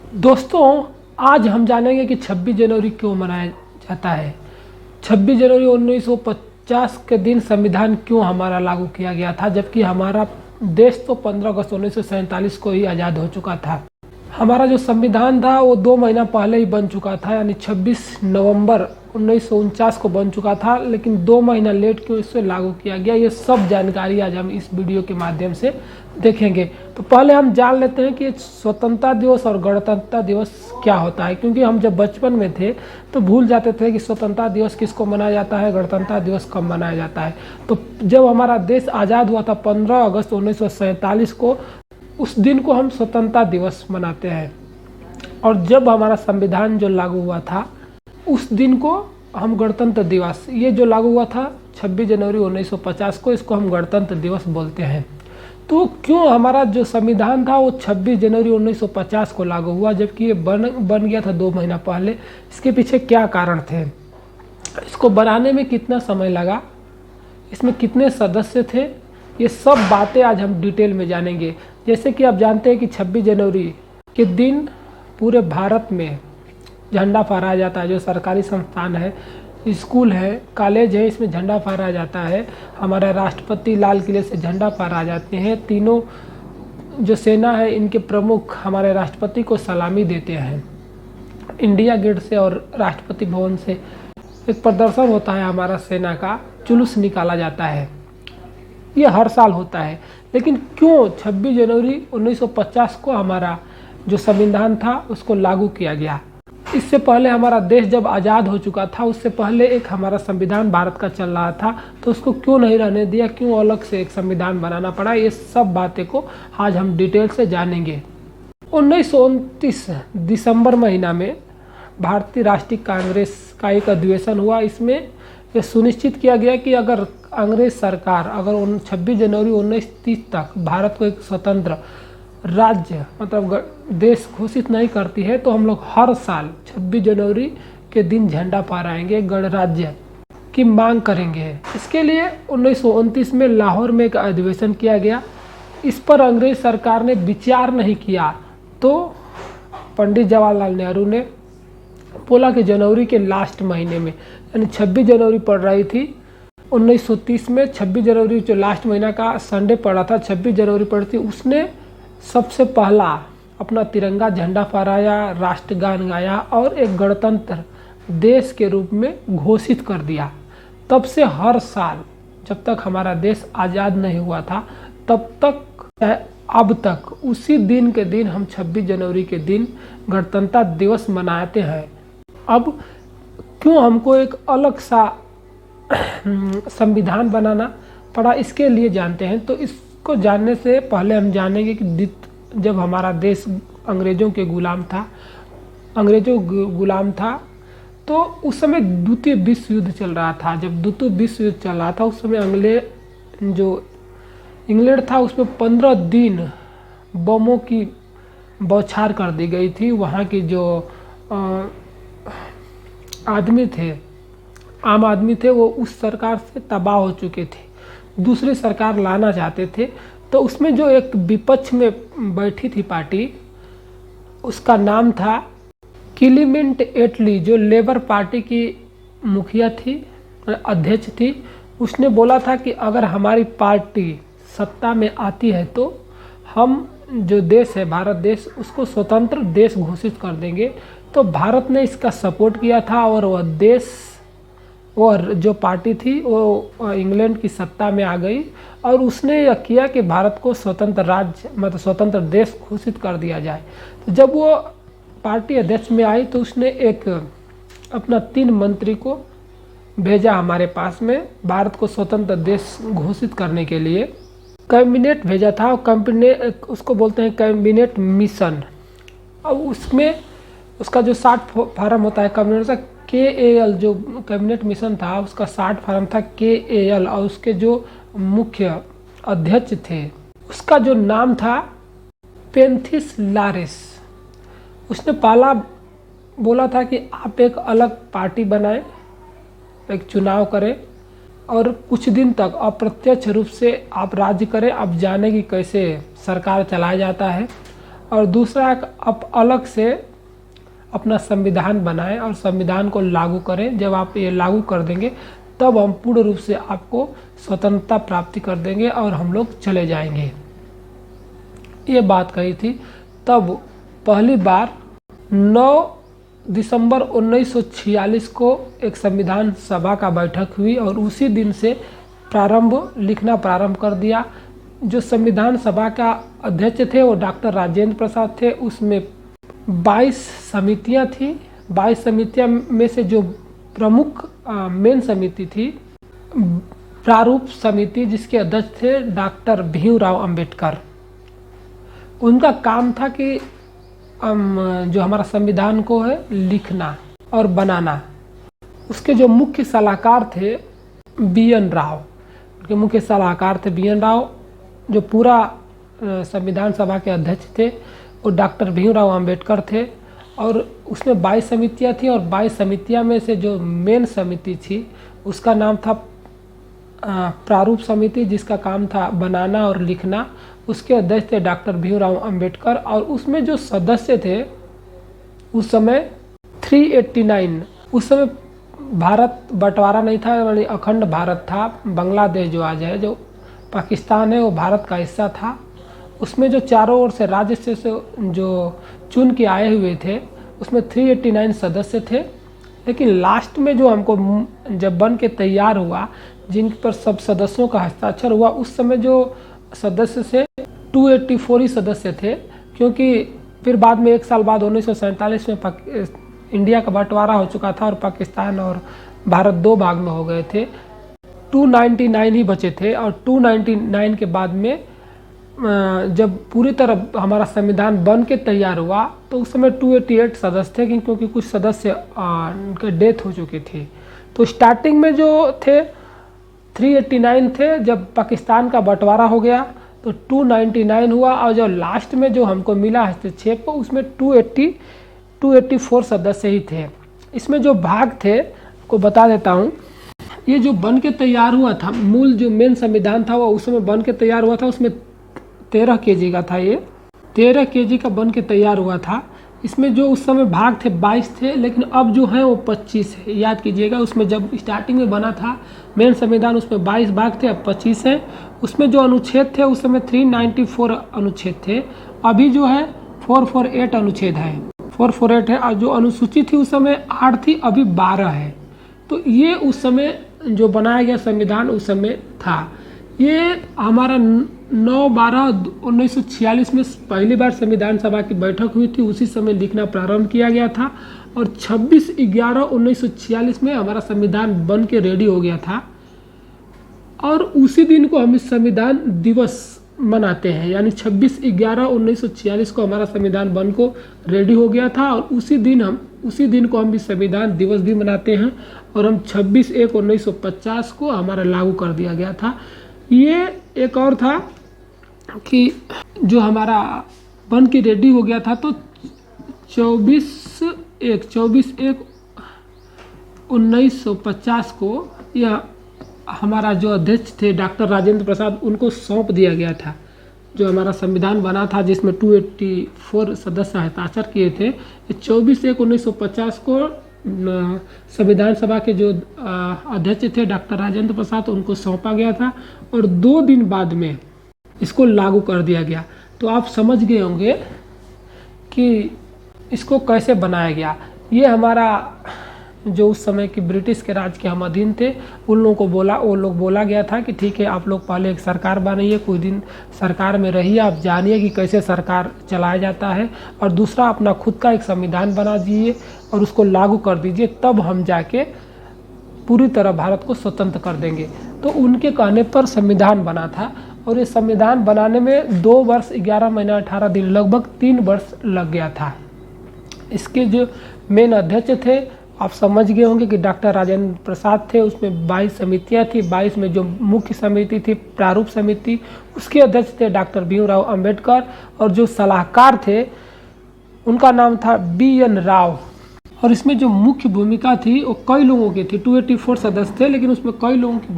दोस्तों, आज हम जानेंगे कि 26 जनवरी क्यों मनाया जाता है। 26 जनवरी 1950 के दिन संविधान क्यों हमारा लागू किया गया था, जबकि हमारा देश तो 15 अगस्त 1947 को ही आज़ाद हो चुका था। हमारा जो संविधान था वो 2 महीना पहले ही बन चुका था, यानी 26 नवंबर 1949 को बन चुका था, लेकिन 2 महीना लेट क्यों इसे लागू किया गया, ये सब जानकारी आज हम इस वीडियो के माध्यम से देखेंगे। तो पहले हम जान लेते हैं कि स्वतंत्रता दिवस और गणतंत्र दिवस क्या होता है, क्योंकि हम जब बचपन में थे तो भूल जाते थे कि स्वतंत्रता दिवस किसको मनाया जाता है, गणतंत्र दिवस कब मनाया जाता है। तो जब हमारा देश आज़ाद हुआ था 15 अगस्त 1947 को, उस दिन को हम स्वतंत्रता दिवस मनाते हैं। और जब हमारा संविधान जो लागू हुआ था उस दिन को हम गणतंत्र दिवस, ये जो लागू हुआ था 26 जनवरी 1950 को, इसको हम गणतंत्र दिवस बोलते हैं। तो क्यों हमारा जो संविधान था वो 26 जनवरी 1950 को लागू हुआ, जबकि ये बन गया था 2 महीना पहले? इसके पीछे क्या कारण थे, इसको बनाने में कितना समय लगा, इसमें कितने सदस्य थे, ये सब बातें आज हम डिटेल में जानेंगे। जैसे कि आप जानते हैं कि 26 जनवरी के दिन पूरे भारत में झंडा फहराया जाता है। जो सरकारी संस्थान है, स्कूल है, कॉलेज है, इसमें झंडा फहराया जाता है। हमारे राष्ट्रपति लाल किले से झंडा फहराए जाते हैं। तीनों जो सेना है इनके प्रमुख हमारे राष्ट्रपति को सलामी देते हैं। इंडिया गेट से और राष्ट्रपति भवन से एक प्रदर्शन होता है, हमारा सेना का जुलूस निकाला जाता है। ये हर साल होता है। लेकिन क्यों 26 जनवरी 1950 को हमारा जो संविधान था उसको लागू किया गया? इससे पहले हमारा देश जब आज़ाद हो चुका था, उससे पहले एक हमारा संविधान भारत का चल रहा था, तो उसको क्यों नहीं रहने दिया, क्यों अलग से एक संविधान बनाना पड़ा? ये सब बातें को आज हम डिटेल से जानेंगे। 1929 दिसंबर महीना में भारतीय राष्ट्रीय कांग्रेस का एक अधिवेशन हुआ। इसमें यह सुनिश्चित किया गया कि अगर अंग्रेज सरकार अगर 26 जनवरी 1930 तक भारत को एक स्वतंत्र राज्य मतलब देश घोषित नहीं करती है, तो हम लोग हर साल 26 जनवरी के दिन झंडा फहराएंगे, गणराज्य की मांग करेंगे। इसके लिए 1929 में लाहौर में एक अधिवेशन किया गया। इस पर अंग्रेज सरकार ने विचार नहीं किया, तो पंडित जवाहरलाल नेहरू ने बोला कि जनवरी के लास्ट महीने में, यानी 26 जनवरी पड़ रही थी 1930 में, 26 जनवरी जो लास्ट महीना का संडे पड़ा था, 26 जनवरी पड़ी थी, उसने सबसे पहला अपना तिरंगा झंडा फहराया, राष्ट्रगान गाया और एक गणतंत्र देश के रूप में घोषित कर दिया। तब से हर साल जब तक हमारा देश आज़ाद नहीं हुआ था, तब तक अब तक उसी दिन के दिन हम 26 जनवरी के दिन गणतंत्र दिवस मनाते हैं। अब क्यों हमको एक अलग सा संविधान बनाना पड़ा, इसके लिए जानते हैं। तो इसको जानने से पहले हम जानेंगे कि जब हमारा देश अंग्रेज़ों के गुलाम था, तो उस समय द्वितीय विश्व युद्ध चल रहा था। जब द्वितीय विश्व युद्ध चल रहा था, उस समय इंग्लैंड था, उसमें 15 दिन बमों की बौछार कर दी गई थी। वहाँ की जो आदमी थे, आम आदमी थे, वो उस सरकार से तबाह हो चुके थे, दूसरी सरकार लाना चाहते थे। तो उसमें जो एक विपक्ष में बैठी थी पार्टी, उसका नाम था क्लीमेंट एटली, जो लेबर पार्टी की मुखिया थी, अध्यक्ष थी। उसने बोला था कि अगर हमारी पार्टी सत्ता में आती है तो हम जो देश है भारत देश, उसको स्वतंत्र देश घोषित कर देंगे। तो भारत ने इसका सपोर्ट किया था और वह जो पार्टी थी वो इंग्लैंड की सत्ता में आ गई और उसने यह किया कि भारत को स्वतंत्र राज्य मतलब स्वतंत्र देश घोषित कर दिया जाए। तो जब वो पार्टी अध्यक्ष में आई तो उसने एक अपना 3 मंत्री को भेजा हमारे पास में, भारत को स्वतंत्र देश घोषित करने के लिए कैबिनेट भेजा था। कैबिनेट उसको बोलते हैं कैबिनेट मिशन। अब उसमें उसका जो 60 फार्म होता है कैबिनेट का, KAL जो कैबिनेट मिशन था उसका 60 फार्म था KAL, और उसके जो मुख्य अध्यक्ष थे उसका जो नाम था पेंथिस लारेस। उसने पहला बोला था कि आप एक अलग पार्टी बनाएं, एक चुनाव करें और कुछ दिन तक अप्रत्यक्ष रूप से आप राज्य करें, आप जाने कि कैसे सरकार चलाया जाता है। और दूसरा अलग से अपना संविधान बनाएं और संविधान को लागू करें। जब आप ये लागू कर देंगे तब हम पूर्ण रूप से आपको स्वतंत्रता प्राप्ति कर देंगे और हम लोग चले जाएंगे। ये बात कही थी। तब पहली बार 9 दिसंबर 1946 को एक संविधान सभा का बैठक हुई और उसी दिन से लिखना प्रारंभ कर दिया। जो संविधान सभा का अध्यक्ष थे वो डॉक्टर राजेंद्र प्रसाद थे। उसमें 22 समितियां थी। 22 समितियां में से जो प्रमुख मेन समिति थी प्रारूप समिति, जिसके अध्यक्ष थे डॉक्टर भीमराव अंबेडकर। उनका काम था कि जो हमारा संविधान को है लिखना और बनाना। उसके जो मुख्य सलाहकार थे BN राव, उनके मुख्य सलाहकार थे BN राव। जो पूरा संविधान सभा के अध्यक्ष थे वो डॉक्टर भीमराव अंबेडकर थे। और उसमें 22 समितियां थी और 22 समितियां में से जो मेन समिति थी उसका नाम था प्रारूप समिति, जिसका काम था बनाना और लिखना। उसके अध्यक्ष थे डॉक्टर भीमराव अंबेडकर। और उसमें जो सदस्य थे उस समय 389, उस समय भारत बंटवारा नहीं था, यानी अखंड भारत था। बांग्लादेश जो आज है, जो पाकिस्तान है, वो भारत का हिस्सा था। उसमें जो चारों ओर से राज्य से जो चुन के आए हुए थे उसमें 389 सदस्य थे। लेकिन लास्ट में जो हमको जब बन के तैयार हुआ, जिन पर सब सदस्यों का हस्ताक्षर हुआ, उस समय जो सदस्य से 284 ही सदस्य थे। क्योंकि फिर बाद में 1 साल बाद 1947 में इंडिया का बंटवारा हो चुका था और पाकिस्तान और भारत 2 भाग में हो गए थे। 299 ही बचे थे। और 299 के बाद में जब पूरी तरह हमारा संविधान बन के तैयार हुआ तो उस समय 288 सदस्य थे, क्योंकि कुछ सदस्य उनके डेथ हो चुकी थी। तो स्टार्टिंग में जो थे 389 थे। जब पाकिस्तान का बंटवारा हो गया तो 299 हुआ। और जो लास्ट में जो हमको मिला हस्तक्षेप उसमें 284 सदस्य ही थे। इसमें जो भाग थे को बता देता हूँ। ये जो बन के तैयार हुआ था, मूल जो मेन संविधान था वो उस समय बन के तैयार हुआ था। उसमें 13 kg का था। ये 13 kg का बन के तैयार हुआ था। इसमें जो उस समय भाग थे 22 थे, लेकिन अब जो है वो 25 है। याद कीजिएगा, उसमें जब स्टार्टिंग में बना था मेन संविधान उसमें 22 भाग थे, अब 25 है। उसमें जो अनुच्छेद थे उस समय 394 अनुच्छेद थे। अभी जो है 448 अनुच्छेद है, 448 है। और जो अनुसूची थी उस समय 8 थी, अभी 12 है। तो ये उस समय जो बनाया गया संविधान उस समय था। ये हमारा 9/12/1946 में पहली बार संविधान सभा की बैठक हुई थी। उसी समय लिखना प्रारंभ किया गया था और 26/11/1946 में हमारा संविधान बन के रेडी हो गया था। और उसी दिन को हम इस संविधान दिवस मनाते हैं, यानी 26/11/1946 को हमारा संविधान बन को रेडी हो गया था। और उसी दिन को हम इस संविधान दिवस भी मनाते हैं। और हम 26/1/1950 को हमारा लागू कर दिया गया था। ये एक और था कि जो हमारा बन के रेडी हो गया था, तो 24/1/1950 को यह हमारा जो अध्यक्ष थे डॉक्टर राजेंद्र प्रसाद, उनको सौंप दिया गया था। जो हमारा संविधान बना था जिसमें 284 सदस्य हस्ताक्षर किए थे, 24/1/1950 को संविधान सभा के जो अध्यक्ष थे डॉक्टर राजेंद्र प्रसाद, उनको सौंपा गया था। और 2 दिन बाद में इसको लागू कर दिया गया। तो आप समझ गए होंगे कि इसको कैसे बनाया गया। ये हमारा जो उस समय की ब्रिटिश के राज के हम अधीन थे, उन लोगों को बोला गया था कि ठीक है, आप लोग पहले एक सरकार बनाइए, कुछ दिन सरकार में रहिए, आप जानिए कि कैसे सरकार चलाया जाता है। और दूसरा, अपना खुद का एक संविधान बना दीजिए और उसको लागू कर दीजिए, तब हम जाके पूरी तरह भारत को स्वतंत्र कर देंगे। तो उनके कहने पर संविधान बना था। और ये संविधान बनाने में 2 वर्ष 11 महीना 18 दिन, लगभग 3 वर्ष लग गया था। इसके जो मेन अध्यक्ष थे आप समझ गए होंगे कि डॉक्टर राजेंद्र प्रसाद थे। उसमें 22 समितियां थी। 22 में जो मुख्य समिति थी प्रारूप समिति, उसके अध्यक्ष थे डॉक्टर भीमराव अंबेडकर। और जो सलाहकार थे उनका नाम था BN राव। और इसमें जो मुख्य भूमिका थी वो कई लोगों की थी। 284 सदस्य थे, लेकिन उसमें कई लोगों की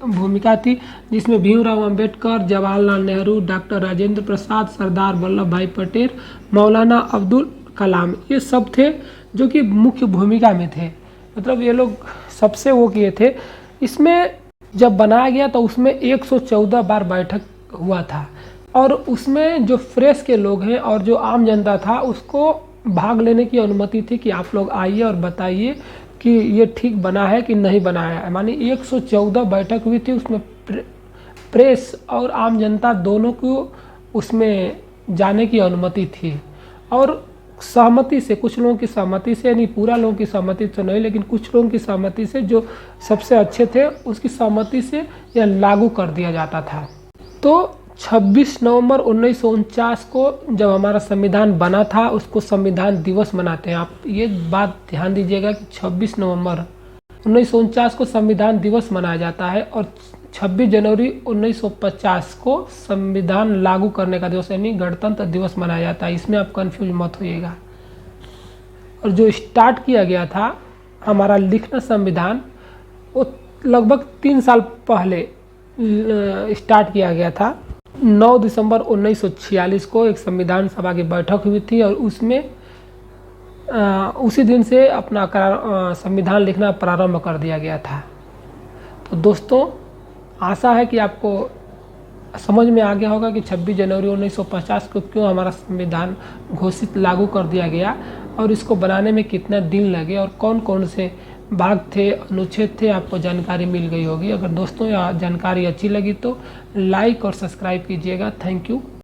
भूमिका थी, जिसमें भीमराव अंबेडकर, जवाहरलाल नेहरू, डॉक्टर राजेंद्र प्रसाद, सरदार वल्लभ भाई पटेल, मौलाना अब्दुल कलाम, ये सब थे जो कि मुख्य भूमिका में थे। मतलब ये लोग सबसे वो किए थे। इसमें जब बनाया गया तो उसमें 114 बार बैठक हुआ था, और उसमें जो प्रेस के लोग हैं और जो आम जनता था उसको भाग लेने की अनुमति थी कि आप लोग आइए और बताइए कि ये ठीक बना है कि नहीं बना है। मानी 114 बैठक हुई थी, उसमें प्रेस और आम जनता दोनों को उसमें जाने की अनुमति थी। और सहमति से, कुछ लोगों की सहमति से, नहीं पूरा लोगों की सहमति तो नहीं, लेकिन कुछ लोगों की सहमति से, जो सबसे अच्छे थे उसकी सहमति से यह लागू कर दिया जाता था। तो 26 नवंबर 1949 को जब हमारा संविधान बना था, उसको संविधान दिवस मनाते हैं। आप ये बात ध्यान दीजिएगा कि 26 नवंबर 1949 को संविधान दिवस मनाया जाता है, और 26 जनवरी 1950 को संविधान लागू करने का दिवस यानी गणतंत्र दिवस मनाया जाता है। इसमें आप कंफ्यूज मत होइएगा। और जो स्टार्ट किया गया था हमारा लिखना संविधान, वो लगभग 3 साल पहले स्टार्ट किया गया था। 9 दिसंबर 1946 को एक संविधान सभा की बैठक हुई थी, और उसमें उसी दिन से अपना संविधान लिखना प्रारंभ कर दिया गया था। तो दोस्तों, आशा है कि आपको समझ में आ गया होगा कि 26 जनवरी 1950 को क्यों हमारा संविधान घोषित लागू कर दिया गया, और इसको बनाने में कितना दिन लगे, और कौन कौन से भाग थे, अनुच्छेद थे, आपको जानकारी मिल गई होगी। अगर दोस्तों यह जानकारी अच्छी लगी तो लाइक और सब्सक्राइब कीजिएगा। Thank you.